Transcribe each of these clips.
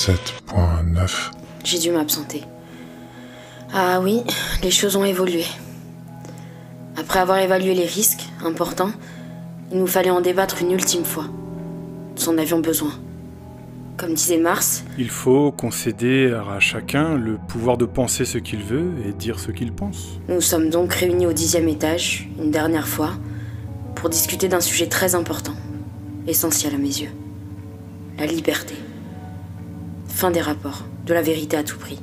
7.9. J'ai dû m'absenter. Ah oui, les choses ont évolué. Après avoir évalué les risques importants, il nous fallait en débattre une ultime fois. Nous en avions besoin. Comme disait Mars, il faut concéder à chacun le pouvoir de penser ce qu'il veut et dire ce qu'il pense. Nous sommes donc réunis au 10e étage, une dernière fois, pour discuter d'un sujet très important, essentiel à mes yeux. La liberté. Fin des rapports, de la vérité à tout prix.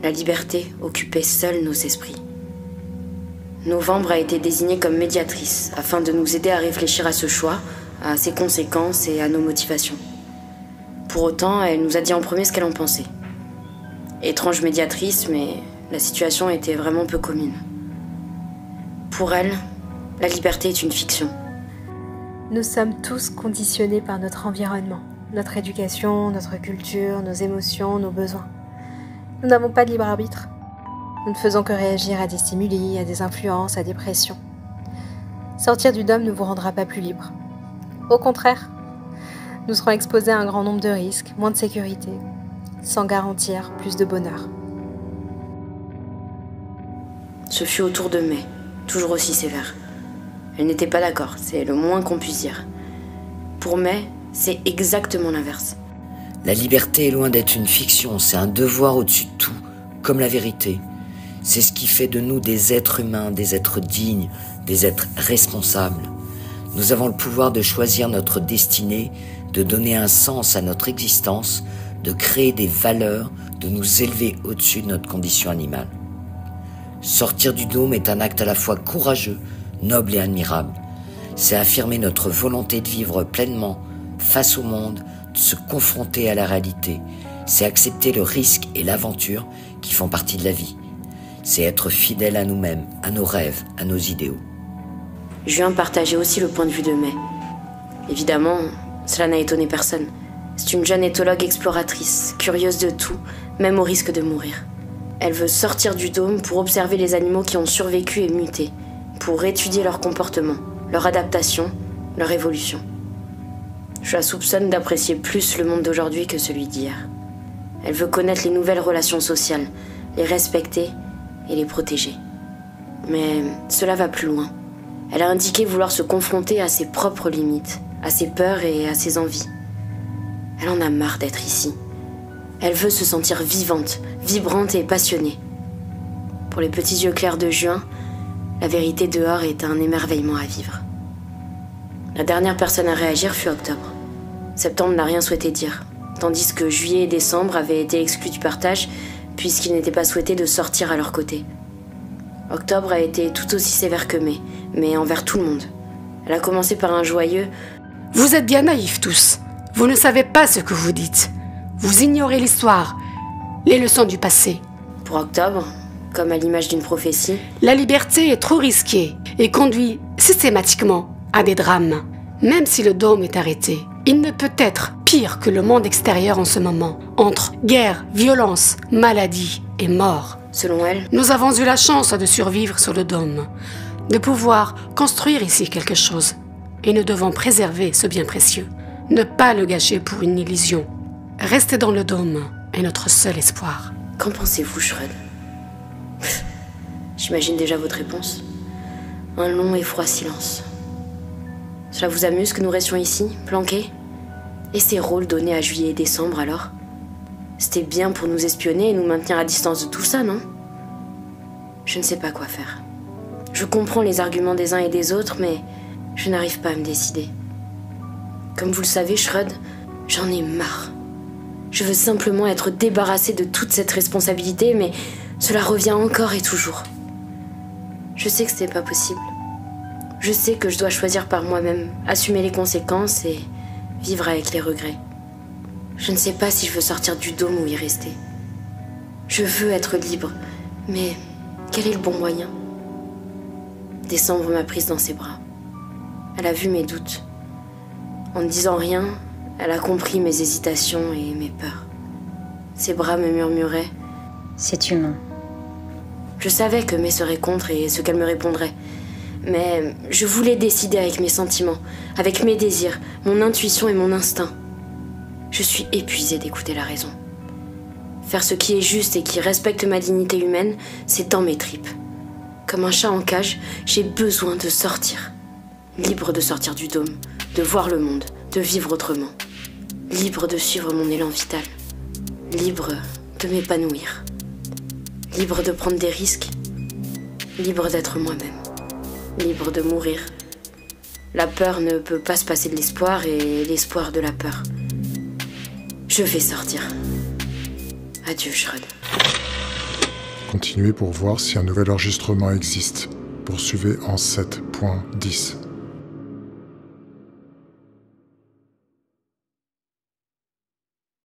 La liberté occupait seule nos esprits. Novembre a été désignée comme médiatrice, afin de nous aider à réfléchir à ce choix, à ses conséquences et à nos motivations. Pour autant, elle nous a dit en premier ce qu'elle en pensait. Étrange médiatrice, mais la situation était vraiment peu commune. Pour elle, la liberté est une fiction. Nous sommes tous conditionnés par notre environnement, notre éducation, notre culture, nos émotions, nos besoins. Nous n'avons pas de libre arbitre. Nous ne faisons que réagir à des stimuli, à des influences, à des pressions. Sortir du dôme ne vous rendra pas plus libre. Au contraire, nous serons exposés à un grand nombre de risques, moins de sécurité, sans garantir plus de bonheur. Ce fut au tour de Mai, toujours aussi sévère. Elle n'était pas d'accord, c'est le moins qu'on puisse dire. Pour Mai, c'est exactement l'inverse. La liberté est loin d'être une fiction, c'est un devoir au-dessus de tout, comme la vérité. C'est ce qui fait de nous des êtres humains, des êtres dignes, des êtres responsables. Nous avons le pouvoir de choisir notre destinée, de donner un sens à notre existence, de créer des valeurs, de nous élever au-dessus de notre condition animale. Sortir du dôme est un acte à la fois courageux, noble et admirable. C'est affirmer notre volonté de vivre pleinement face au monde, de se confronter à la réalité. C'est accepter le risque et l'aventure qui font partie de la vie. C'est être fidèle à nous-mêmes, à nos rêves, à nos idéaux. Juin partageait aussi le point de vue de Mai. Évidemment, cela n'a étonné personne. C'est une jeune éthologue exploratrice, curieuse de tout, même au risque de mourir. Elle veut sortir du dôme pour observer les animaux qui ont survécu et muté, pour étudier leur comportement, leur adaptation, leur évolution. Je la soupçonne d'apprécier plus le monde d'aujourd'hui que celui d'hier. Elle veut connaître les nouvelles relations sociales, les respecter et les protéger. Mais cela va plus loin. Elle a indiqué vouloir se confronter à ses propres limites, à ses peurs et à ses envies. Elle en a marre d'être ici. Elle veut se sentir vivante, vibrante et passionnée. Pour les petits yeux clairs de Juin, la vérité dehors est un émerveillement à vivre. La dernière personne à réagir fut Octobre. Septembre n'a rien souhaité dire, tandis que Juillet et Décembre avaient été exclus du partage puisqu'il n'était pas souhaité de sortir à leur côté. Octobre a été tout aussi sévère que Mai, mais envers tout le monde. Elle a commencé par un joyeux « Vous êtes bien naïfs tous. Vous ne savez pas ce que vous dites. Vous ignorez l'histoire, les leçons du passé. » Pour Octobre, comme à l'image d'une prophétie, « La liberté est trop risquée et conduit systématiquement à des drames. Même si le dôme est arrêté, il ne peut être pire que le monde extérieur en ce moment, entre guerre, violence, maladie et mort. » Selon elle, nous avons eu la chance de survivre sur le dôme, de pouvoir construire ici quelque chose. Et nous devons préserver ce bien précieux, ne pas le gâcher pour une illusion. Rester dans le dôme est notre seul espoir. Qu'en pensez-vous, Shrud? J'imagine déjà votre réponse. Un long et froid silence. Cela vous amuse que nous restions ici, planqués? Et ces rôles donnés à Juillet et Décembre, alors? C'était bien pour nous espionner et nous maintenir à distance de tout ça, non? Je ne sais pas quoi faire. Je comprends les arguments des uns et des autres, mais je n'arrive pas à me décider. Comme vous le savez, Shrud, j'en ai marre. Je veux simplement être débarrassée de toute cette responsabilité, mais cela revient encore et toujours. Je sais que ce n'est pas possible. Je sais que je dois choisir par moi-même, assumer les conséquences et vivre avec les regrets. Je ne sais pas si je veux sortir du dôme ou y rester. Je veux être libre, mais quel est le bon moyen? Décembre m'a prise dans ses bras. Elle a vu mes doutes. En ne disant rien, elle a compris mes hésitations et mes peurs. Ses bras me murmuraient « C'est humain ». Je savais que Mai serait contre et ce qu'elle me répondrait. Mais je voulais décider avec mes sentiments, avec mes désirs, mon intuition et mon instinct. Je suis épuisée d'écouter la raison. Faire ce qui est juste et qui respecte ma dignité humaine, c'est dans mes tripes. Comme un chat en cage, j'ai besoin de sortir. Libre de sortir du dôme, de voir le monde, de vivre autrement. Libre de suivre mon élan vital. Libre de m'épanouir. Libre de prendre des risques. Libre d'être moi-même. Libre de mourir. La peur ne peut pas se passer de l'espoir et l'espoir de la peur. Je vais sortir. Adieu, Shred. Continuez pour voir si un nouvel enregistrement existe. Poursuivez en 7.10.